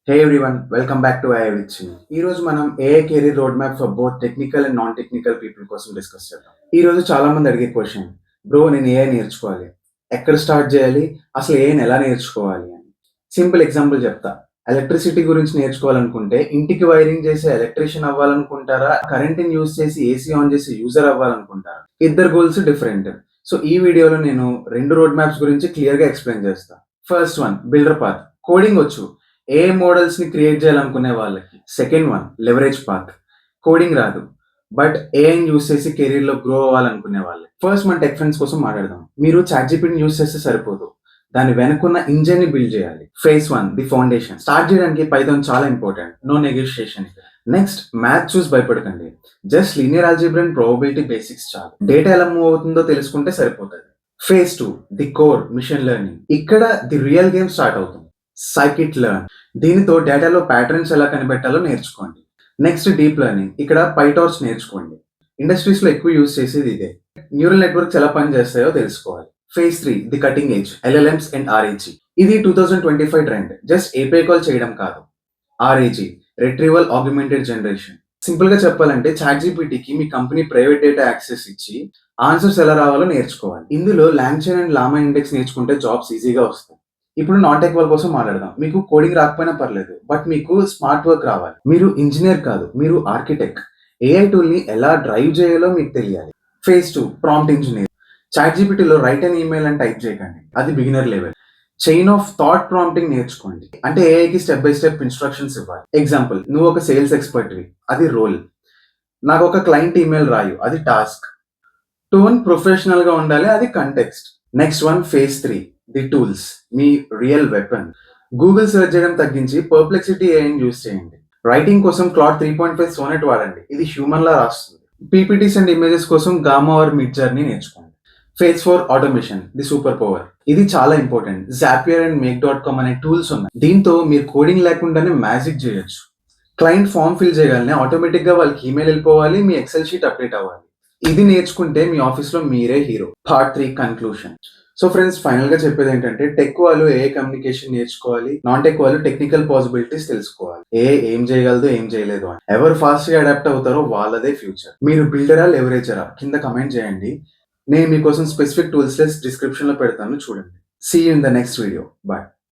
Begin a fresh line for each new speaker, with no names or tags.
Hey everyone, welcome back to AI with Chinnu. ఈ రోజు మనం AI career road map for both technical and non technical people కోసం discuss చేద్దాం. ఈ రోజు చాలా మంది అడిగే క్వశ్చన్, బ్రో నేను AI నేర్చుకోవాలి, ఎక్కడ స్టార్ట్ చేయాలి, అసలు AI ఎలా నేర్చుకోవాలి అని. సింపుల్ ఎగ్జాంపుల్ చెప్తా. ఎలక్ట్రిసిటీ గురించి నేర్చుకోవాలనుకుంటే ఇంటికి వైరింగ్ చేసే ఎలక్ట్రీషియన్ అవ్వాలనుకుంటారా, కరెంట్ని యూజ్ చేసి ఏసీ ఆన్ చేసే యూజర్ అవ్వాలనుకుంటారా? ఇద్దరు గోల్స్ డిఫరెంట్. సో ఈ వీడియోలో నేను రెండు రోడ్ మ్యాప్స్ గురించి క్లియర్గా ఎక్స్ప్లెయిన్ చేస్తా. First one builder path, coding వచ్చు, ఏ మోడల్స్ ని క్రియేట్ చేయాలనుకునే వాళ్ళకి. Second one leverage path, coding రాదు బట్ ఏఐని యూస్ చేసి కెరీర్ లో గ్రో అవ్వాలనుకునే వాళ్ళకి. ఫస్ట్ మన టెక్ ఫ్రెండ్స్ కోసం మాట్లాడదాం. మీరు చాట్‌జీపీటీని యూస్ చేస్తే సరిపోదు, దాని వెనుకున్న ఇంజిన్ ని బిల్డ్ చేయాలి. Phase one the foundation. Start చేయడానికి పైథాన్ చాలా important, no negotiation. Next math చూసి భయపడకండి, just linear algebra and probability basics చాలు. డేటా ఎలా మూవ్ అవుతుందో తెలుసుకుంటే సరిపోతుంది. Phase two the core machine learning. ఇక్కడ ది రియల్ గేమ్ స్టార్ట్ అవుతుంది. సైకిట్ లెర్న్, దీనితో డేటాలో ప్యాటర్న్స్ ఎలా కనిపెట్టాలో నేర్చుకోండి. నెక్స్ట్ డీప్ లెర్నింగ్, ఇక్కడ పైటార్చ్ నేర్చుకోండి. ఇండస్ట్రీస్ లో ఎక్కువ యూజ్ చేసేది ఇదే. న్యూరల్ నెట్వర్క్స్ ఎలా పనిచేస్తాయో తెలుసుకోవాలి. Phase three the cutting edge, LLMs and RAG. ఇది 2025 ట్రెండ్, జస్ట్ ఏపీఐ కాల్ చేయడం కాదు. RAG retrieval augmented generation. Simple గా చెప్పాలంటే చాట్‌జీపీటీకి మీ కంపెనీ ప్రైవేట్ డేటా యాక్సెస్ ఇచ్చి ఆన్సర్స్ ఎలా రావాలో నేర్చుకోవాలి. ఇందులో లాంగ్చైన్ అండ్ లామా ఇండెక్స్ నేర్చుకుంటే జాబ్స్ ఈజీగా వస్తాయి. ఇప్పుడు నాన్ టెక్ వాళ్ళ కోసం మాట్లాడదాం. మీకు కోడింగ్ రాకపోయినా పర్లేదు, బట్ మీకు స్మార్ట్ వర్క్ రావాలి. మీరు ఇంజనీర్ కాదు, మీరు ఆర్కిటెక్ట్. ఏఐ టూల్ ని ఎలా డ్రైవ్ చేయాలో మీకు తెలియాలి. Phase two prompt engineer. చాట్‌జీపీటీలో రైట్ అండ్ ఈమెయిల్ అని టైప్ చేయకండి, అది beginner level. Chain of thought prompting నేర్చుకోండి, అంటే ఏఐకి స్టెప్ బై స్టెప్ ఇన్స్ట్రక్షన్స్ ఇవ్వాలి. ఎగ్జాంపుల్, నువ్వు ఒక సేల్స్ ఎక్స్పర్ట్వి, అది రోల్. నాకు ఒక క్లయింట్ ఈమెయిల్ రాయు, అది టాస్క్. టోన్ ప్రొఫెషనల్ గా ఉండాలి, అది context. Next one phase three the tools, me real weapon. Google search చేయడం తగ్గించి పర్ప్లెక్సిటీ ఏఐని యూస్ చేయండి. రైటింగ్ కోసం క్లాడ్ 3.5 సోనెట్ వాడండి, ఇది హ్యూమన్ లా రాస్తుంది. పీపీటీస్ అండ్ ఇమేజెస్ కోసం గామా ఆర్ మిడ్ జర్నీ నేర్చుకోండి. Phase four automation, the super power. ఇది చాలా ఇంపార్టెంట్. జాపియర్ అండ్ మేక్.com అనే టూల్స్ ఉన్నాయి, దీంతో మీరు కోడింగ్ లేకుండానే మ్యాజిక్ చేయొచ్చు. క్లయింట్ ఫామ్ ఫిల్ చేయగానే ఆటోమేటిక్ గా వాళ్ళకి ఈమెయిల్ వెళ్ళిపోవాలి, మీ ఎక్సెల్ షీట్ అప్డేట్ అవ్వాలి. ఇది నేర్చుకుంటే మీ ఆఫీస్ లో మీరే hero. Part three conclusion. So friends, final గా చెప్పేది ఏంటంటే, టెక్ వాళ్ళు ఏ కమ్యూనికేషన్ నేర్చుకోవాలి, నాన్ టెక్ వాళ్ళు టెక్నికల్ పాసిబిలిటీస్ తెలుసుకోవాలి. ఏం చేయగలదు ఏం చేయలేదు అని. ఎవరు ఫాస్ట్ గా అడాప్ట్ అవుతారో వాళ్ళదే ఫ్యూచర్. మీరు బిల్డరా లెవరేజరా కింద కమెంట్ చేయండి. నేను మీకోసం స్పెసిఫిక్ టూల్స్ లిస్ట్ డిస్క్రిప్షన్ లో పెడతాను, చూడండి. See you in the next video. Bye.